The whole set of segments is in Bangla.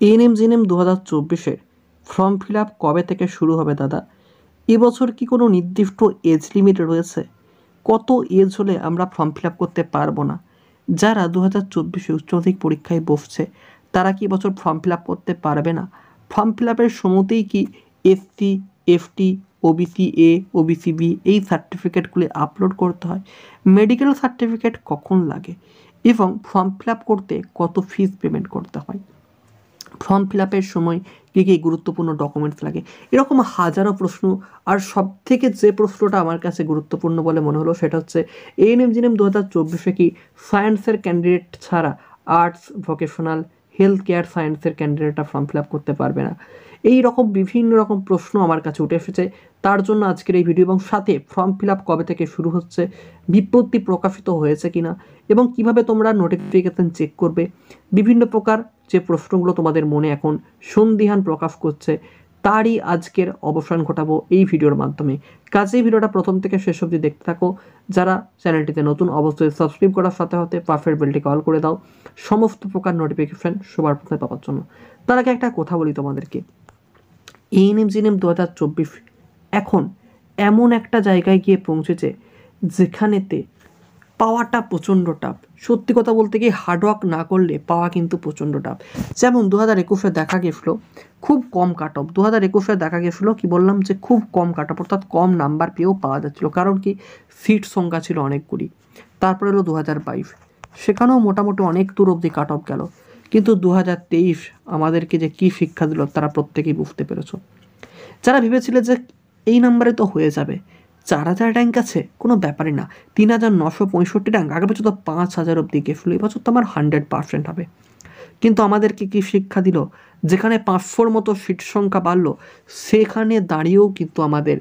এএনএম জিএনএম 2024-এর ফর্ম ফিল আপ কবে থেকে শুরু হবে দাদা? এবছর কি কোনো নির্দিষ্ট এজ লিমিট রয়েছে? কত এজ হলে আমরা ফর্ম ফিল আপ করতে পারবো না? যারা 2024-এ উচ্চ মাধ্যমিক পরীক্ষায় বসছে তারা কি এবছর ফর্ম ফিল আপ করতে পারবে না? ফর্ম ফিল আপের সময়তেই কি ST, FT, OBC A, OBC B এই সার্টিফিকেটগুলি আপলোড করতে হয়? মেডিকেল সার্টিফিকেট কখন লাগে এবং ফর্ম ফিল আপ করতে কত ফিস পেমেন্ট করতে হয়? ফর্ম ফিল আপের সময় কী কী গুরুত্বপূর্ণ ডকুমেন্টস লাগে, এরকম হাজারো প্রশ্ন। আর সব থেকে যে প্রশ্নটা আমার কাছে গুরুত্বপূর্ণ বলে মনে হলো সেটা হচ্ছে এএনএম জিএনএম 2024-এ কি সায়েন্সের ক্যান্ডিডেট ছাড়া আর্টস, ভোকেশনাল, হেলথ কেয়ার সায়েন্সের ক্যান্ডিডেটরা ফর্ম ফিল আপ করতে পারবে না? এই রকম বিভিন্ন রকম প্রশ্ন আমার কাছে উঠে এসেছে, তার জন্য আজকের এই ভিডিও। এবং সাথে ফর্ম ফিল আপ কবে থেকে শুরু হচ্ছে, বিজ্ঞপ্তি প্রকাশিত হয়েছে কিনা এবং কিভাবে তোমরা নোটিফিকেশন চেক করবে, বিভিন্ন প্রকার যে প্রশ্নগুলো তোমাদের মনে এখন সন্দিহান প্রকাশ করছে তারই আজকের অবসান ঘটাবো এই ভিডিওর মাধ্যমে। কাজেই ভিডিওটা প্রথম থেকে শেষ অবধি দেখতে থাকো। যারা চ্যানেলটিতে নতুন অবশ্যই সাবস্ক্রাইব করার সাথে সাথে পাশের বেলটিকে অল করে দাও সমস্ত প্রকার নোটিফিকেশন সবার প্রথমে পাওয়ার জন্য। তার আগে একটা কথা বলি তোমাদেরকে, এএনএম জিএনএম 2024 এখন এমন একটা জায়গায় গিয়ে পৌঁছেছে যেখানেতে পাওয়াটা প্রচণ্ড টাফ। সত্যি কথা বলতে গিয়ে হার্ডওয়ার্ক না করলে পাওয়া কিন্তু প্রচণ্ড টাফ। যেমন 2021-এ দেখা গেছিলো খুব কম কাট অফ, 2021-এ দেখা গেছিলো কি বললাম যে খুব কম কাট অফ, অর্থাৎ কম নাম্বার পেয়েও পাওয়া যাচ্ছিলো, কারণ কি সিট সংখ্যা ছিল অনেকগুলি। তারপরে হলো 2022, সেখানেও মোটামুটি অনেক দূর অবধি কাট অফ গেল, কিন্তু 2023 আমাদেরকে যে কী শিক্ষা দিল তারা প্রত্যেকেই বুঝতে পেরেছো। যারা ভেবেছিলে যে এই নাম্বারে তো হয়ে যাবে, 4000 র্যাঙ্ক আছে কোনো ব্যাপারই না, 3965 র্যাঙ্ক, আগে বছর তো 5000 অব্দি গেছিলো, এবছর তো আমার 100% হবে। কিন্তু আমাদেরকে কি শিক্ষা দিল, যেখানে 500-র মতো সিট সংখ্যা বাড়লো সেখানে দাঁড়িয়েও কিন্তু আমাদের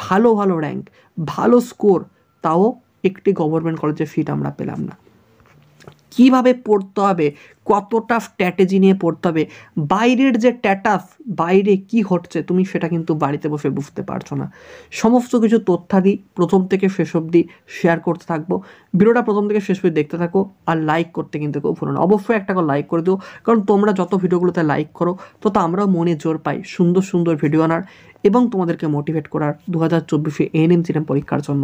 ভালো ভালো র্যাঙ্ক, ভালো স্কোর, তাও একটি গভর্নমেন্ট কলেজের সিট আমরা পেলাম না। কীভাবে পড়তে হবে, কতটা স্ট্র্যাটেজি নিয়ে পড়তে হবে, বাইরের যে স্ট্যাটাস, বাইরে কি ঘটছে তুমি সেটা কিন্তু বাড়িতে বসে বুঝতে পারছো না। সমস্ত কিছু তথ্যাদি প্রথম থেকে শেষ অবধি শেয়ার করতে থাকবো। ভিডিওটা প্রথম থেকে শেষ অবধি দেখতে থাকো, আর লাইক করতে কিন্তু কেউ ভুলো না, অবশ্যই একটা করে লাইক করে দিও, কারণ তোমরা যত ভিডিওগুলোতে লাইক করো তত আমরাও মনে জোর পাই সুন্দর সুন্দর ভিডিও আনার এবং তোমাদেরকে মোটিভেট করার 2024-এ এএনএম জিএনএম পরীক্ষার জন্য।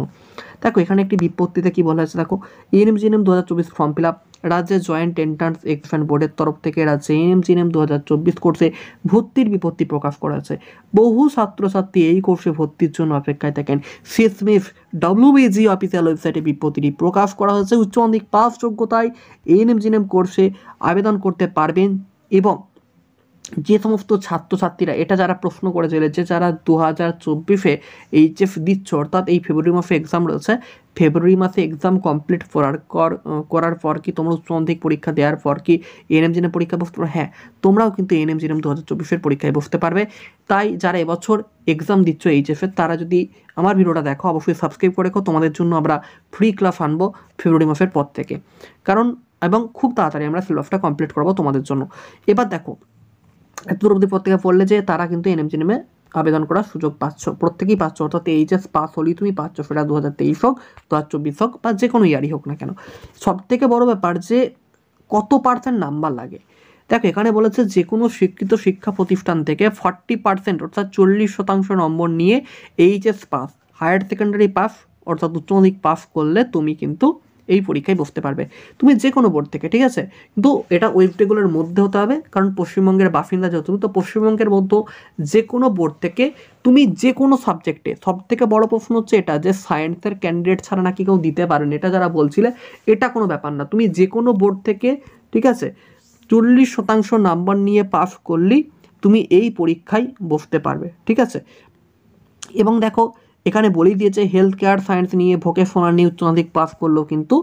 দেখো এখানে একটি বিজ্ঞপ্তিতে কী বলা হয়েছে, দেখো ANM GNM 2024 form fill up, রাজ্যের জয়েন্ট এন্ট্রান্স এক্সাম বোর্ডের তরফ থেকে রাজ্যে এএনএম জিএনএম 2024 কোর্সে ভর্তির বিজ্ঞপ্তি প্রকাশ করা হয়েছে। বহু ছাত্রছাত্রী এই কোর্সে ভর্তির জন্য অপেক্ষায় থাকেন। শেষমেশ WBG অফিসিয়াল ওয়েবসাইটে বিজ্ঞপ্তিটি প্রকাশ করা হয়েছে। উচ্চ মাধ্যমিক পাস যোগ্যতায় এএনএম জিএনএম কোর্সে আবেদন করতে পারবেন। এবং যে সমস্ত ছাত্রছাত্রীরা, এটা যারা প্রশ্ন করেছিল যে যারা 2024-এ এইচএস দিচ্ছ, অর্থাৎ এই ফেব্রুয়ারি মাসে এক্সাম রয়েছে, ফেব্রুয়ারি মাসে এক্সাম কমপ্লিট করার পর কি তোমরা উচ্চ মাধ্যমিক পরীক্ষা দেওয়ার পর কি এএনএম জিএনএম পরীক্ষা বসতে পারো? হ্যাঁ, তোমরাও কিন্তু এএনএম জিএনএম 2024-এর পরীক্ষায় বসতে পারবে। তাই যারা এবছর এক্সাম দিচ্ছ এইচএসের, তারা যদি আমার ভিডিওটা দেখো অবশ্যই সাবস্ক্রাইব করে রেখো, তোমাদের জন্য আমরা ফ্রি ক্লাস আনবো ফেব্রুয়ারি মাসের পর থেকে, কারণ এবং খুব তাড়াতাড়ি আমরা সিলেবাসটা কমপ্লিট করবো তোমাদের জন্য। এবার দেখো এত দূর অবধি প্রত্যেকে পড়লে যে তারা কিন্তু এএনএম জিএনএমে আবেদন করার সুযোগ পাচ্ছ, প্রত্যেকেই পাচ্ছ, অর্থাৎ এইচএস পাস হলেই তুমি পাচ্ছ, সেটা 2023 হোক, 2024 হোক বা যে কোনো ইয়ারই হোক না কেন। সব থেকে বড়ো ব্যাপার যে কত পার্সেন্ট নাম্বার লাগে। দেখো এখানে বলেছে যে কোনো স্বীকৃত শিক্ষা প্রতিষ্ঠান থেকে 40% অর্থাৎ 40% নম্বর নিয়ে HS pass, higher secondary pass অর্থাৎ উচ্চ মাধ্যমিক পাস করলে তুমি কিন্তু এই পরীক্ষায় বসতে পারবে, তুমি যে কোনো বোর্ড থেকে, ঠিক আছে। কিন্তু এটা ওয়েবসাইটগুলোর মধ্যে হতে হবে, কারণ পশ্চিমবঙ্গের বাসিন্দা যেহেতু তুমি, তো পশ্চিমবঙ্গের মধ্যে যে কোনো বোর্ড থেকে তুমি যে কোনো সাবজেক্টে। সব থেকে বড় প্রশ্ন হচ্ছে এটা যে সায়েন্সের ক্যান্ডিডেট ছাড়া নাকি কেউ দিতে পারেন, এটা যারা বলছিলে এটা কোনো ব্যাপার না, তুমি যে কোনো বোর্ড থেকে, ঠিক আছে, 40% নাম্বার নিয়ে পাস করলেই তুমি এই পরীক্ষায় বসতে পারবে, ঠিক আছে। এবং দেখো এখানে বলেই দিয়েছে হেলথ কেয়ার সায়েন্স নিয়ে ভোকেশনাল নিয়ে উচ্চ মাধ্যমিক পাস করলেও কিন্তু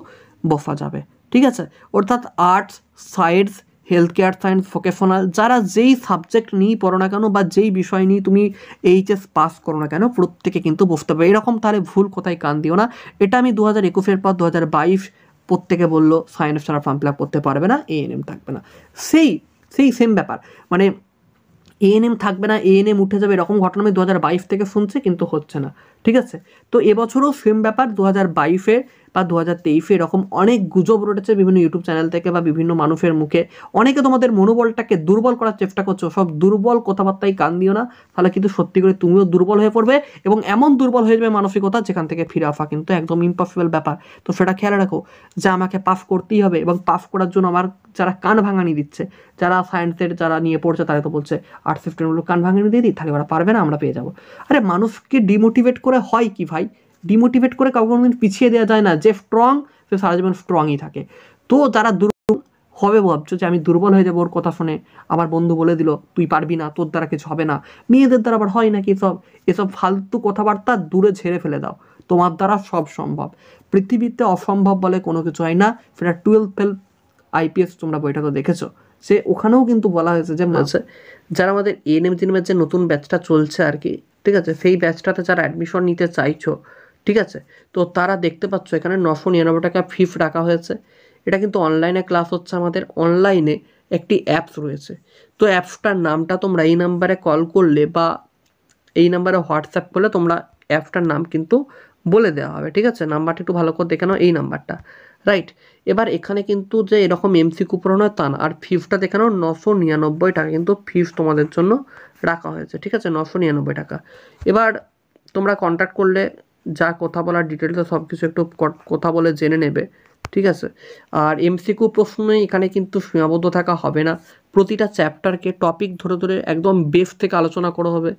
বসা যাবে, ঠিক আছে। অর্থাৎ arts, science, health care science, vocational, যারা যেই সাবজেক্ট নিয়েই পড়ো না কেন বা যেই বিষয় নিয়ে তুমি এইচএস পাস করো না কেন, প্রত্যেকে কিন্তু বসতে পারবে। এরকম তাহলে ভুল কোথায় কান দিও না। এটা আমি 2021-এর পর 2022 প্রত্যেকে বললো সায়েন্স ছাড়া ফর্ম ফিল আপ করতে পারবে না, এএনএম থাকবে না, সেই সেম ব্যাপার, মানে এএনএম থাকবে না, এএনএম উঠে যাবে, এরকম ঘটনা আমি 2022 থেকে শুনছি, কিন্তু হচ্ছে না, ঠিক আছে। তো এবছরও সেম ব্যাপার, 2022-এ বা 2023 এরকম অনেক গুজব রটেছে বিভিন্ন ইউটিউব চ্যানেল থেকে বা বিভিন্ন মানুষের মুখে। অনেকে তোমাদের মনোবলটাকে দুর্বল করার চেষ্টা করছো, সব দুর্বল কথাবার্তায় কান দিও না, তাহলে কিন্তু সত্যি করে তুমিও দুর্বল হয়ে পড়বে এবং এমন দুর্বল হয়ে যাবে মানসিকতা যেখান থেকে ফিরে আসা কিন্তু একদম ইম্পসিবল ব্যাপার। তো সেটা খেয়াল রাখো যে আমাকে পাস করতেই হবে, এবং পাস করার জন্য আমার যারা কান ভাঙানি দিচ্ছে, যারা সায়েন্সের যারা নিয়ে পড়ছে তারা তো বলছে আর্টস স্টুডেন্টগুলো কান ভাঙানি দিয়ে দিই, তাহলে ওরা পারবে না, আমরা পেয়ে যাবো। আরে মানুষকে ডিমোটিভেট করে হয় কি ভাই? ডিমোটিভেট করে কাউকে কোনোদিন পিছিয়ে দেওয়া যায় না। যে স্ট্রং সে সারা জীবন স্ট্রংই থাকে। তো যারা দুর্বল হবে ভাবছো যে আমি দুর্বল হয়ে যাবো ওর কথা শুনে, আমার বন্ধু বলে দিল তুই পারবি না, তোর দ্বারা কিছু হবে না, মেয়েদের দ্বারা আবার হয় নাকি এসব ফালতু কথাবার্তা দূরে ঝেড়ে ফেলে দাও। তোমার দ্বারা সব সম্ভব, পৃথিবীতে অসম্ভব বলে কোনো কিছু হয় না। সেটা 12 ফেল IPS তোমরা বইটা তো দেখেছো, সে ওখানেও কিন্তু বলা হয়েছে যে যারা আমাদের এএনএম জিএনএমের যে নতুন ব্যাচটা চলছে আর কি, ঠিক আছে, সেই ব্যাচটাতে যারা অ্যাডমিশন নিতে চাইছো, ঠিক আছে, তো তারা দেখতে পাচ্ছ এখানে 999 টাকা ফিস রাখা হয়েছে। এটা কিন্তু অনলাইনে ক্লাস হচ্ছে, আমাদের অনলাইনে একটি অ্যাপস রয়েছে। তো অ্যাপসটার নামটা তোমরা এই নাম্বারে কল করলে বা এই নাম্বারে হোয়াটসঅ্যাপ করলে তোমরা অ্যাপটার নাম কিন্তু বলে দেওয়া হবে, ঠিক আছে। নাম্বারটা একটু ভালো করে দেখে নাও, এই নাম্বারটা, রাইট। এবার এখানে কিন্তু যে এরকম MCQ পূরণ হয় তা না, আর ফিসটা দেখে নাও 999 টাকা কিন্তু ফিস তোমাদের জন্য রাখা হয়েছে, ঠিক আছে, 999 টাকা। এবার তোমরা কন্ট্যাক্ট করলে যা কথা বলার ডিটেলসে সব কিছু একটু কথা বলে জেনে নেবে, ঠিক আছে। আর MCQ প্রশ্নে এখানে কিন্তু সীমাবদ্ধ থাকা হবে না, প্রতিটা চ্যাপ্টারকে টপিক ধরে ধরে একদম বেস থেকে আলোচনা করা হবে।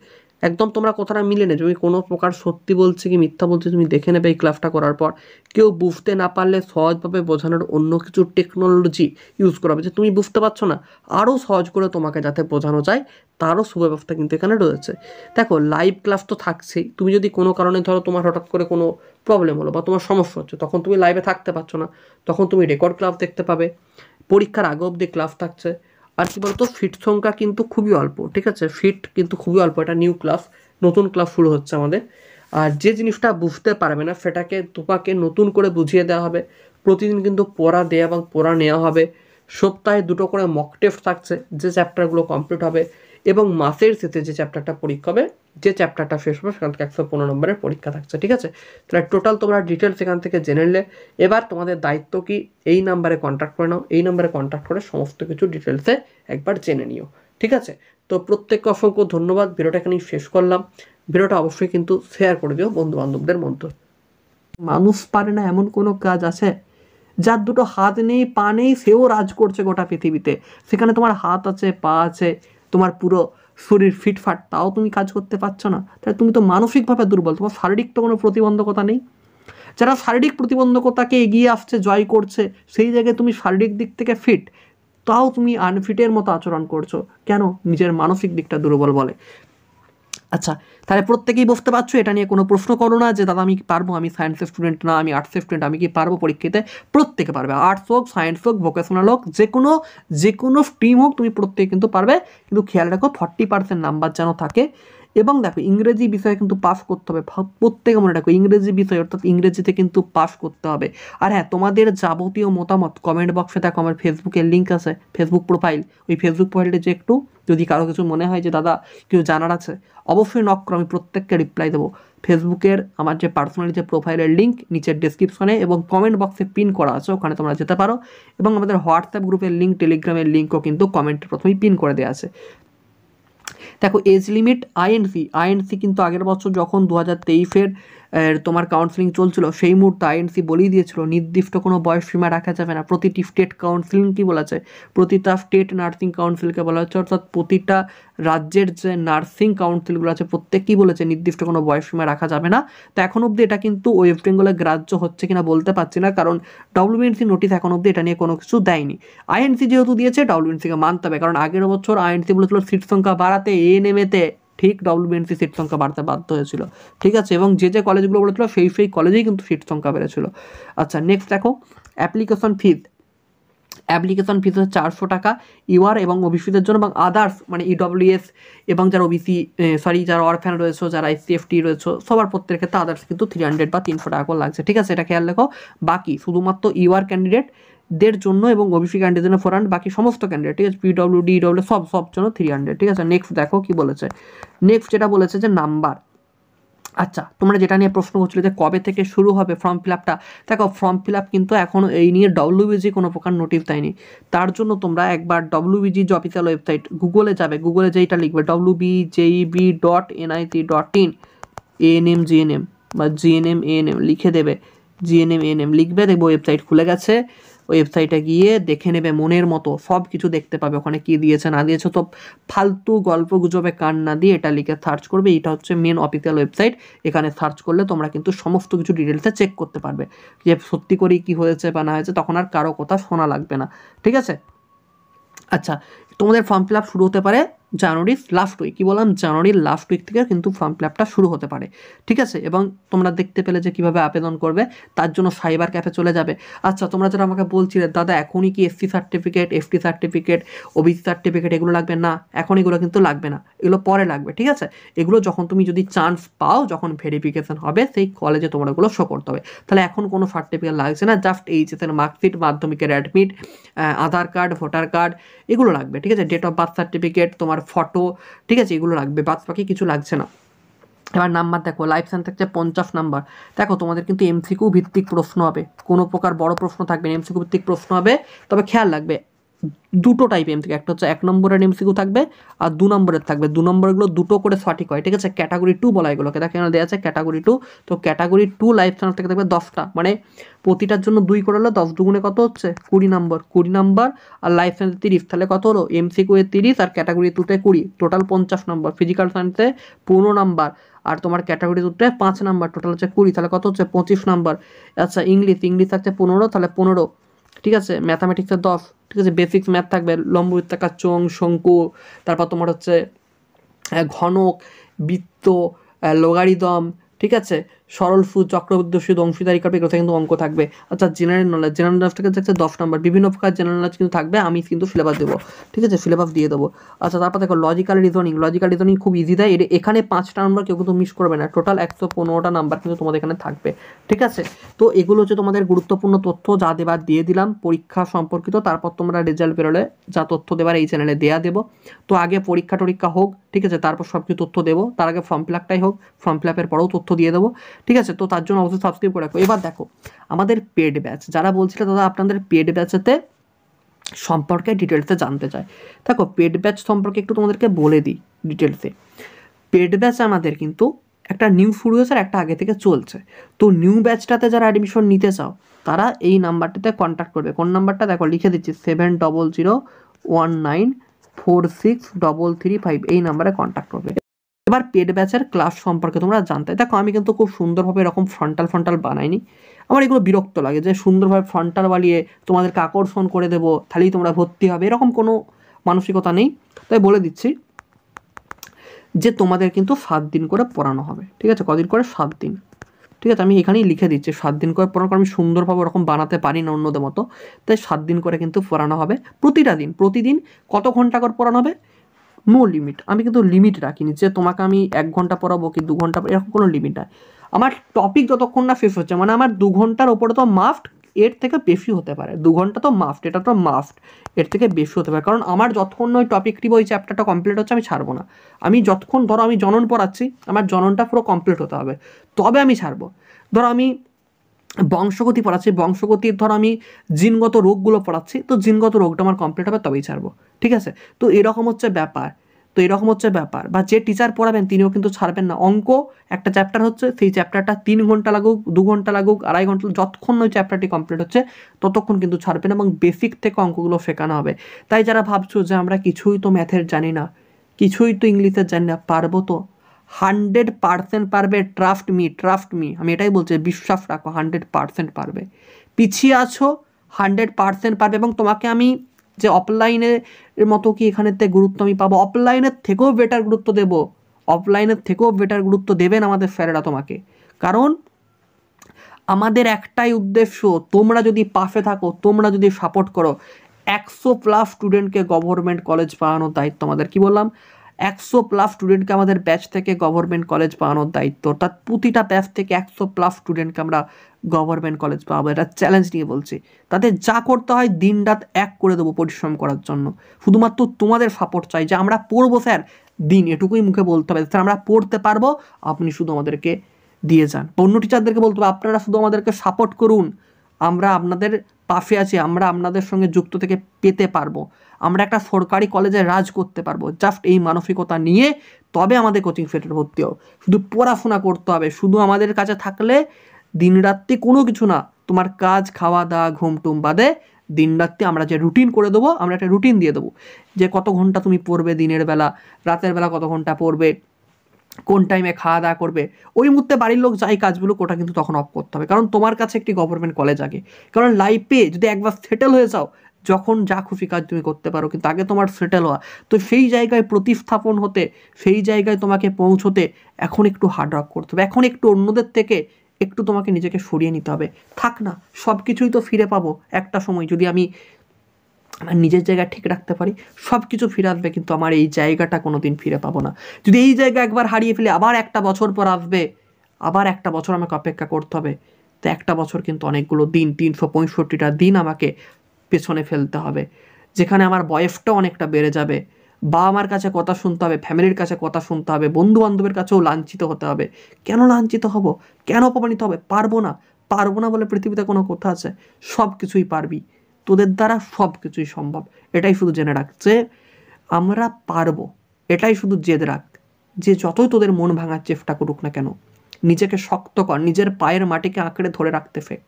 একদম তোমরা কথাটা মিলে নেবে, তুমি কোনো প্রকার সত্যি বলছে কি মিথ্যা বলছে তুমি দেখে নেবে এই ক্লাসটা করার পর। কেউ বুঝতে না পারলে সহজভাবে বোঝানোর অন্য কিছু টেকনোলজি ইউজ করা হবে, যে তুমি বুঝতে পারছো না আরও সহজ করে তোমাকে যাতে বোঝানো যায় তারও সুব্যবস্থা কিন্তু এখানে রয়েছে। দেখো লাইভ ক্লাস তো থাকছেই, তুমি যদি কোনো কারণে ধরো তোমার হঠাৎ করে কোনো প্রবলেম হলো বা তোমার সমস্যা হচ্ছে, তখন তুমি লাইভে থাকতে পারছো না, তখন তুমি রেকর্ড ক্লাস দেখতে পাবে। পরীক্ষার আগে অবধি ক্লাস থাকছে। আর কি বলতো, ফিট সংখ্যা কিন্তু খুবই অল্প, ঠিক আছে, ফিট কিন্তু খুবই অল্প, এটা নিউ ক্লাস, নতুন ক্লাস শুরু হচ্ছে আমাদের। আর যে জিনিসটা বুঝতে পারবে না সেটাকে তোমাকে নতুন করে বুঝিয়ে দেওয়া হবে। প্রতিদিন কিন্তু পড়া দেওয়া এবং পড়া নেওয়া হবে। সপ্তাহে 2টো করে মক টেস্ট থাকছে, যে চ্যাপ্টারগুলো কমপ্লিট হবে, এবং মাসের শেষে যে চ্যাপ্টারটা পরীক্ষা হবে, যে চ্যাপ্টারটা শেষ হবে সেখান থেকে 115 নম্বরের পরীক্ষা থাকছে, ঠিক আছে। তাহলে টোটাল তোমরা ডিটেলস এখান থেকে জেনে নিলে। এবার তোমাদের দায়িত্ব কি, এই নাম্বারে কন্ট্যাক্ট করে নাও, এই নাম্বারে কন্ট্যাক্ট করে সমস্ত কিছু ডিটেলসে একবার জেনে নিও, ঠিক আছে। তো প্রত্যেককে অসংখ্য ধন্যবাদ, ভিডিওটা এখানেই শেষ করলাম। ভিডিওটা অবশ্যই কিন্তু শেয়ার করে দিও বন্ধু বান্ধবদের মধ্যে। মানুষ পারে না এমন কোনো কাজ আছে? যার দুটো হাত নেই পা নেই সেও রাজ করছে গোটা পৃথিবীতে, সেখানে তোমার হাত আছে পা আছে, তোমার পুরো শরীর ফিটফাট, তাও তুমি কাজ করতে পারছো না, তাহলে তুমি তো মানসিকভাবে দুর্বল, তোমার শারীরিক তো কোনো প্রতিবন্ধকতা নেই। যারা শারীরিক প্রতিবন্ধকতাকে এগিয়ে আসছে, জয় করছে, সেই জায়গায় তুমি শারীরিক দিক থেকে ফিট, তাও তুমি আনফিটের মতো আচরণ করছো কেন? নিজের মানসিক দিকটা দুর্বল বলে। আচ্ছা, তাহলে প্রত্যেকেই বুঝতে পারছো, এটা নিয়ে কোনো প্রশ্ন করো না যে দাদা আমি কি পারবো, আমি সায়েন্সের স্টুডেন্ট না, আমি আর্টসের স্টুডেন্ট, আমি কি পারবো পরীক্ষাতে? প্রত্যেকে পারবে, আর্টস হোক, সায়েন্স হোক, ভোকেশনাল হোক, যে কোনো স্ট্রিম হোক, তুমি প্রত্যেকে কিন্তু পারবে। কিন্তু খেয়াল রাখো 40% নাম্বার যেন থাকে। এবং দেখো ইংরেজি বিষয়ে কিন্তু পাস করতে হবে, প্রত্যেকে মনে রাখো ইংরেজি বিষয় অর্থাৎ ইংরেজিতে কিন্তু পাস করতে হবে। আর হ্যাঁ, তোমাদের যাবতীয় মতামত কমেন্ট বক্সে দেখো, আমার ফেসবুকের লিঙ্ক আছে, ফেসবুক প্রোফাইল, ওই ফেসবুক প্রোফাইলটা যে একটু যদি কারো কিছু মনে হয় যে দাদা কেউ জানার আছে, অবশ্যই নক করো, আমি প্রত্যেককে রিপ্লাই দেবো। ফেসবুকের আমার যে পার্সোনালি যে প্রোফাইলের লিঙ্ক নিচের ডেসক্রিপশনে এবং কমেন্ট বক্সে পিন করা আছে, ওখানে তোমরা যেতে পারো। এবং আমাদের হোয়াটসঅ্যাপ গ্রুপের লিঙ্ক, টেলিগ্রামের লিঙ্কও কিন্তু কমেন্টের প্রথমেই পিন করে দেওয়া আছে। দেখো এজ লিমিট আইএনসি কিন্তু আগের বছর যখন 2023-এর তোমার কাউন্সিলিং চলছিল, সেই মুহূর্তে আইএনসি বলেই দিয়েছিল নির্দিষ্ট কোনো বয়স সীমা রাখা যাবে না। প্রতিটি স্টেট কাউন্সিলিং কি বলেছে, প্রতিটা স্টেট নার্সিং কাউন্সিলকে বলা হচ্ছে, অর্থাৎ প্রতিটা রাজ্যের যে নার্সিং কাউন্সিলগুলো আছে প্রত্যেকেই বলেছে নির্দিষ্ট কোনো বয়স সীমা রাখা যাবে না। তো এখন অবধি এটা কিন্তু ওয়েস্ট বেঙ্গলে গ্রাহ্য হচ্ছে কিনা বলতে পারছি না, কারণ ডব্লিউবিএনসি নোটিস এখন অবধি এটা নিয়ে কোনো কিছু দেয়নি। আইএনসি যেহেতু দিয়েছে ডব্লিউবিএনসিকে মানতে হবে, কারণ আগের বছর আইএনসি বলেছিল সিট সংখ্যা বাড়াতে, এএনএমএতে ঠিক ডব্লিউবিএনসি সিট সংখ্যা বাড়তে বাধ্য হয়েছিল, ঠিক আছে। এবং যে কলেজগুলো বলেছিল সেই কলেজেই কিন্তু সিট সংখ্যা বেড়েছিল। আচ্ছা, নেক্সট দেখো অ্যাপ্লিকেশন ফিজ হচ্ছে 400 টাকা ইউআর এবং ওবিসিদের জন্য, এবং আদার্স মানে ইডব্লিউএস এবং যারা ওবিসি যারা অরফ্যান রয়েছে, যারা এসসি/এসটি রয়েছে, সবার প্রত্যেকের ক্ষেত্রে আদার্স কিন্তু 300 বা 300 টাকা করে লাগছে, ঠিক আছে, এটা খেয়াল রেখো। বাকি শুধুমাত্র ইউআর ক্যান্ডিডেটদের জন্য এবং ওবিসি ক্যান্ডিডেটের জন্য 400, বাকি সমস্ত ক্যান্ডিডেট, ঠিক আছে, পিডব্লিউডি ইডব্লিউ সব জন্য 300, ঠিক আছে। নেক্সট দেখো কি বলেছে, নেক্সট যেটা বলেছে যে নাম্বার আচ্ছা, তোমরা যেটা নিয়ে প্রশ্ন করছিলে যে কবে থেকে শুরু হবে ফর্ম ফিল আপটা, দেখো ফর্ম ফিল আপ কিন্তু এখনও এই নিয়ে ডব্লিউবিজি কোনো প্রকার নোটিশ দেয়নি। তার জন্য তোমরা একবার ডব্লিউবিজি যে অফিসিয়াল ওয়েবসাইট গুগলে যাবে, গুগলে যেইটা লিখবে wbjeb.nic.in এএনএম জিএনএম বা জিএনএম এএনএম লিখে দেবে, জিএনএম এএনএম লিখবে, দেখবে ওয়েবসাইট খুলে গেছে। ওয়েবসাইটে গিয়ে দেখে নেবে মনের মতো, সব কিছু দেখতে পাবে ওখানে কী দিয়েছে না দিয়েছে। তো ফালতু গল্প গুজবে কান না দিয়ে এটা লিখে সার্চ করবে, এটা হচ্ছে মেন অফিসিয়াল ওয়েবসাইট। এখানে সার্চ করলে তোমরা কিন্তু সমস্ত কিছু ডিটেলসে চেক করতে পারবে যে সত্যি করেই কী হয়েছে বা না হয়েছে, তখন আর কারো কথা শোনা লাগবে না, ঠিক আছে। আচ্ছা, তোমাদের ফর্ম ফিল আপ শুরু হতে পারে জানুয়ারির লাস্ট উইক, কী বললাম, জানুয়ারির লাস্ট উইক থেকে কিন্তু ফর্ম ফিল আপটা শুরু হতে পারে, ঠিক আছে। এবং তোমরা দেখতে পেলে যে কীভাবে আবেদন করবে, তার জন্য সাইবার ক্যাফে চলে যাবে। আচ্ছা, তোমরা যারা আমাকে বলছিলে দাদা এখনই কি SC certificate, ST certificate, OBC certificate এগুলো লাগবে, না এখন এগুলো কিন্তু লাগবে না, এগুলো পরে লাগবে, ঠিক আছে। এগুলো যখন তুমি যদি চান্স পাও, যখন ভেরিফিকেশন হবে সেই কলেজে তোমার এগুলো শো করতে হবে। তাহলে এখন কোনো সার্টিফিকেট লাগছে না, জাস্ট এইচএসের মার্কশিট, মাধ্যমিকের অ্যাডমিট, আধার কার্ড, ভোটার কার্ড এগুলো লাগবে, ঠিক আছে। ডেট অফ বার্থ সার্টিফিকেট, তোমার ফটো, ঠিক আছে, এগুলো লাগবে, বাদ বাকি কিছু লাগছে না। এবার নাম্বার দেখো, লাইফ সায়েন্স থাকছে 50 নাম্বার। দেখো তোমাদের কিন্তু এমসিকিউ ভিত্তিক প্রশ্ন হবে, কোনো প্রকার বড় প্রশ্ন থাকবে না, এমসিকিউ ভিত্তিক প্রশ্ন হবে। তবে খেয়াল রাখবে দুটো টাইপ এমসিকিউ, একটা হচ্ছে 1 নম্বরের এমসিকিউ থাকবে আর 2 নম্বরের থাকবে। 2 নম্বরগুলো দুটো করে সঠিক হয়, ঠিক আছে। ক্যাটাগরি 2 বলা এগুলোকে, দেখো এখানে দেওয়া আছে ক্যাটাগরি 2। তো ক্যাটাগরি 2 লাইফ সায়েন্স থেকে থাকবে 10টা, মানে প্রতিটার জন্য 2 করে হলো 10 দুগুণে কত হচ্ছে 20 নম্বর, 20 নম্বর। আর লাইফ সায়েন্সে 30, তাহলে কত হলো এমসিকিউ এ 30 আর ক্যাটাগরি 2তে 20, টোটাল 50 নম্বর। ফিজিক্যাল সায়েন্সে 15 নাম্বার আর তোমার ক্যাটাগরি 2তে 5 নাম্বার, টোটাল হচ্ছে 20, তাহলে কত হচ্ছে 25 নাম্বার। আচ্ছা, ইংলিশ থাকছে 15, তাহলে 15, ঠিক আছে। ম্যাথামেটিক্সের 10, ঠিক আছে। বেসিক্স ম্যাথ থাকবে, লম্ব বৃত্তাকার চোঙ, শঙ্কু, তারপর তোমার হচ্ছে ঘনক, বৃত্ত, লোগারিদম, ঠিক আছে, সরল সুদ, চক্রবৃদ্ধি সুদ, অংশীদারিকার, এগুলো কিন্তু অঙ্ক থাকবে। আচ্ছা, জেনারেল নলেজ থেকে থাকছে 10 নম্বর, বিভিন্ন প্রকার জেনারেল নলেজ কিন্তু থাকবে, আমি কিন্তু সিলেবাস দেবো, ঠিক আছে, সিলেবাস দিয়ে দেবো। আচ্ছা, তারপর দেখো লজিক্যাল রিজনিং খুব ইজি দেয়, এখানে 5টা নাম্বার কেউ কিন্তু মিস করবে না, টোটাল 115টা নাম্বার কিন্তু তোমাদের এখানে থাকবে, ঠিক আছে। তো এগুলো হচ্ছে তোমাদের গুরুত্বপূর্ণ তথ্য, যা দেবার দিয়ে দিলাম পরীক্ষা সম্পর্কিত। তারপর তোমরা রেজাল্ট বেরোলে যা তথ্য দেবার এই চ্যানেলে দেওয়া দেবো। তো আগে পরীক্ষা হোক, ঠিক আছে, তারপর সব কিছু তথ্য দেবো। তার আগে ফর্ম ফিল আপটাই হোক, ফর্ম ফিল আপের পরেও তথ্য দিয়ে দেবো, ঠিক আছে। তো তার জন্য অবশ্যই সাবস্ক্রাইব করে রাখো। এবার দেখো আমাদের পেড ব্যাচ, যারা বলছিল দাদা আপনাদের পেড ব্যাচেতে সম্পর্কে ডিটেলসে জানতে চায়, দেখো পেড ব্যাচ সম্পর্কে একটু তোমাদেরকে বলে দিই ডিটেলসে। পেড ব্যাচ আমাদের কিন্তু একটা নিউ শুরু হয়েছে আর একটা আগে থেকে চলছে। তো নিউ ব্যাচটাতে যারা অ্যাডমিশন নিতে চাও তারা এই নাম্বারটাতে কন্ট্যাক্ট করবে। কোন নাম্বারটা দেখো লিখে দিচ্ছি, 7001946335, এই নাম্বারে কন্ট্যাক্ট করবে। এবার পেড ব্যাচের ক্লাস সম্পর্কে তোমরা জানতে, দেখো আমি কিন্তু খুব সুন্দরভাবে এরকম ফ্রন্টাল বানাইনি, আমার এগুলো বিরক্ত লাগে যে সুন্দরভাবে ফ্রন্টাল বানিয়ে তোমাদেরকে আকর্ষণ করে দেবো তাহলেই তোমরা ভর্তি হবে, এরকম কোনো মানসিকতা নেই। তাই বলে দিচ্ছি যে তোমাদের কিন্তু 7 দিন করে পড়ানো হবে, ঠিক আছে। কদিন করে? 7 দিন, ঠিক আছে। আমি এখানেই লিখে দিচ্ছি 7 দিন করে পড়ানো, কারণ আমি সুন্দরভাবে ওরকম বানাতে পারি না অন্যদের মতো, তাই 7 দিন করে কিন্তু পড়ানো হবে। প্রতিদিন কত ঘন্টা করে পড়ানো হবে? নো লিমিট, আমি কিন্তু লিমিট রাখিনি যে তোমাকে আমি 1 ঘন্টা পড়াবো কি 2 ঘন্টা, এরকম কোনো লিমিট নাই। আমার টপিক যতক্ষণ না শেষ হচ্ছে, মানে আমার 2 ঘন্টার ওপরে তো মাফট, এর থেকে বেশি হতে পারে, 2 ঘন্টা তো মাফট, এটা তো মাফট, এর থেকে বেশি হতে পারে। কারণ আমার যতক্ষণ ওই টপিকটি ওই চ্যাপ্টারটা কমপ্লিট হচ্ছে আমি ছাড়বো না। আমি যতক্ষণ, ধরো আমি জনন পড়াচ্ছি, আমার জননটা পুরো কমপ্লিট হতে হবে তবে আমি ছাড়বো। ধরো আমি বংশগতি পড়াচ্ছি, বংশগতির ধরো আমি জিনগত রোগগুলো পড়াচ্ছি, তো জিনগত রোগটা আমার কমপ্লিট হবে তবেই ছাড়বো, ঠিক আছে। তো এরকম হচ্ছে ব্যাপার, বা যে টিচার পড়াবেন তিনিও কিন্তু ছাড়বেন না। অঙ্ক একটা চ্যাপ্টার হচ্ছে, সেই চ্যাপ্টারটা 3 ঘন্টা লাগুক, 2 ঘন্টা লাগুক, 2.5 ঘন্টা, যতক্ষণ ওই চ্যাপ্টারটি কমপ্লিট হচ্ছে ততক্ষণ কিন্তু ছাড়বেন, এবং বেসিক থেকে অঙ্কগুলো শেখানো হবে। তাই যারা ভাবছো যে আমরা কিছুই তো ম্যাথের জানি না, কিছুই তো ইংলিশের জানি না, পারবো তো 100% পারবে, ট্রাস্ট মি, আমি এটাই বলছি, বিশ্বাস রাখো 100% পারবে। পিছিয়ে আছো 100% পারবে, এবং তোমাকে আমি যে অফলাইনের মতো কি এখানেতে গুরুত্ব আমি পাবো, অফলাইনের থেকেও বেটার গুরুত্ব দেবেন আমাদের স্যারেরা তোমাকে। কারণ আমাদের একটাই উদ্দেশ্য, তোমরা যদি পাশে থাকো, তোমরা যদি সাপোর্ট করো, 100+ স্টুডেন্টকে গভর্নমেন্ট কলেজ পাওয়ানোর দায়িত্ব আমাদের। কি বললাম? 100+ স্টুডেন্টকে আমাদের ব্যাচ থেকে গভর্নমেন্ট কলেজ পাওয়ানোর দায়িত্ব, অর্থাৎ প্রতিটা ব্যাচ থেকে 100+ স্টুডেন্টকে আমরা গভর্নমেন্ট কলেজ পাওয়াবো, এটা চ্যালেঞ্জ নিয়ে বলছি। তাদের যা করতে হয় দিন রাত এক করে দেবো পরিশ্রম করার জন্য, শুধুমাত্র তোমাদের সাপোর্ট চাই যে আমরা পড়বো স্যার, দিন, এটুকুই মুখে বলতে হবে, স্যার আমরা পড়তে পারবো, আপনি শুধু আমাদেরকে দিয়ে যান। অন্য টিচারদেরকে বলতে হবে আপনারা শুধু আমাদেরকে সাপোর্ট করুন, আমরা আপনাদের পাশে আছি, আমরা আপনাদের সঙ্গে যুক্ত থেকে পেতে পারবো, আমরা একটা সরকারি কলেজে রাজ করতে পারবো। জাস্ট এই মানসিকতা নিয়ে তবে আমাদের কোচিং সেন্টারে ভর্তি হও। শুধু পড়াশোনা করতে হবে, শুধু আমাদের কাছে থাকলে দিনরাত্রি কোনো কিছু না, তোমার কাজ খাওয়া দাওয়া ঘুম টুম বাদে দিনরাত্রি আমরা যে রুটিন করে দেবো, আমরা একটা রুটিন দিয়ে দেবো যে কত ঘন্টা তুমি পড়বে দিনের বেলা, রাতের বেলা কত ঘন্টা পড়বে, কোন টাইমে খাওয়া দাওয়া করবে। ওই মুহূর্তে বাড়ির লোক যাই কাজগুলো ওটা কিন্তু তখন অফ করতে হবে, কারণ তোমার কাছে একটি গভর্নমেন্ট কলেজ আগে। কারণ লাইফে যদি একবার সেটেল হয়ে যাও, যখন যা খুশি কাজ তুমি করতে পারো, কিন্তু আগে তোমার সেটেল হওয়া, তো সেই জায়গায় প্রতিস্থাপন হতে, সেই জায়গায় তোমাকে পৌঁছতে এখন একটু হার্ড ওয়ার্ক করতে হবে, এখন একটু অন্যদের থেকে একটু তোমাকে নিজেকে সরিয়ে নিতে হবে। থাক না, সব কিছুই তো ফিরে পাবো একটা সময়, যদি আমি আমার নিজের জায়গা ঠিক রাখতে পারি সব কিছু ফিরে আসবে, কিন্তু আমার এই জায়গাটা কোনো দিন ফিরে পাবো না। যদি এই জায়গা একবার হারিয়ে ফেলে আবার একটা বছর পর আসবে, আবার একটা বছর আমাকে অপেক্ষা করতে হবে। তো একটা বছর কিন্তু অনেকগুলো দিন, 365টা দিন আমাকে পেছনে ফেলতে হবে, যেখানে আমার বয়সটাও অনেকটা বেড়ে যাবে, বাবা মার কাছে কথা শুনতে হবে, ফ্যামিলির কাছে কথা শুনতে হবে, বন্ধু বান্ধবের কাছেও লাঞ্ছিত হতে হবে। কেন লাঞ্ছিত হব, কেন অপমানিত হবে? পারবো না, পারবো না বলে পৃথিবীতে কোনো কথা আছে? সব কিছুই পারবি, তোদের দ্বারা সব কিছুই সম্ভব। এটাই শুধু জেনে রাখ যে আমরা পারবো, এটাই শুধু জেদ রাখ, যে যতই তোদের মন ভাঙার চেষ্টা করুক না কেন, নিজেকে শক্ত কর, নিজের পায়ের মাটিকে আঁকড়ে ধরে রাখতে শেখ।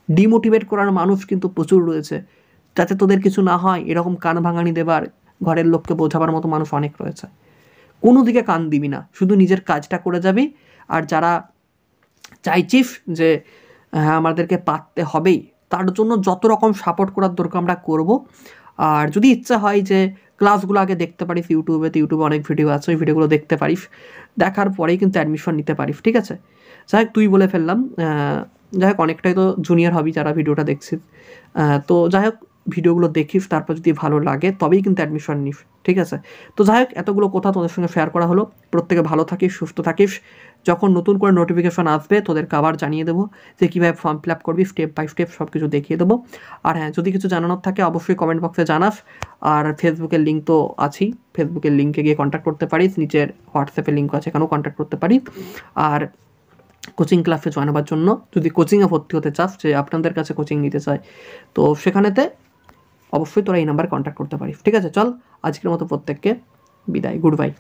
ডিমোটিভেট করার মানুষ কিন্তু প্রচুর রয়েছে, যাতে তোদের কিছু না হয় এরকম কান ভাঙানি দেবার, ঘরের লোককে বোঝাবার মতো মানুষ অনেক রয়েছে। কোনো দিকে কান দিবি না, শুধু নিজের কাজটা করে যাবি। আর যারা চাইছিস যে হ্যাঁ আমাদেরকে পারতে হবেই, তার জন্য যত রকম সাপোর্ট করার দরকার আমরা করব। আর যদি ইচ্ছা হয় যে ক্লাসগুলো আগে দেখতে পারিস ইউটিউবে অনেক ভিডিও আছে, ওই ভিডিওগুলো দেখতে পারিস, দেখার পরেই কিন্তু অ্যাডমিশন নিতে পারিস, ঠিক আছে? যাই হোক, তুই বলে ফেললাম, যাই হোক অনেকটাই তো জুনিয়র হবি যারা ভিডিওটা দেখছিস। তো যাই হোক ভিডিওগুলো দেখিস, তারপর যদি ভালো লাগে তবেই কিন্তু অ্যাডমিশন নিস, ঠিক আছে? তো যাই হোক এতগুলো কথা তোদের সঙ্গে শেয়ার করা হলো। প্রত্যেকে ভালো থাকিস, সুস্থ থাকিস। যখন নতুন করে নোটিফিকেশন আসবে তোদেরকে আবার জানিয়ে দেবো যে কীভাবে ফর্ম ফিল আপ করবি, স্টেপ বাই স্টেপ সব কিছু দেখিয়ে দেবো। আর হ্যাঁ, যদি কিছু জানানোর থাকে অবশ্যই কমেন্ট বক্সে জানাস। আর ফেসবুকের লিঙ্ক তো আছেই, ফেসবুকের লিঙ্কে গিয়ে কন্ট্যাক্ট করতে পারিস, নিচের হোয়াটসঅ্যাপের লিঙ্ক আছে, এখানেও কন্ট্যাক্ট করতে পারিস। আর কোচিং ক্লাসে জয়েন হওয়ার জন্য যদি কোচিংয়ে ভর্তি হতে চাস, যে আপনাদের কাছে কোচিং নিতে চায়, তো সেখানেতে অবশ্যই তোরা এই নাম্বারে কন্ট্যাক্ট করতে পারিস, ঠিক আছে? চল আজকের মতো প্রত্যেককে বিদায়, গুড বাই।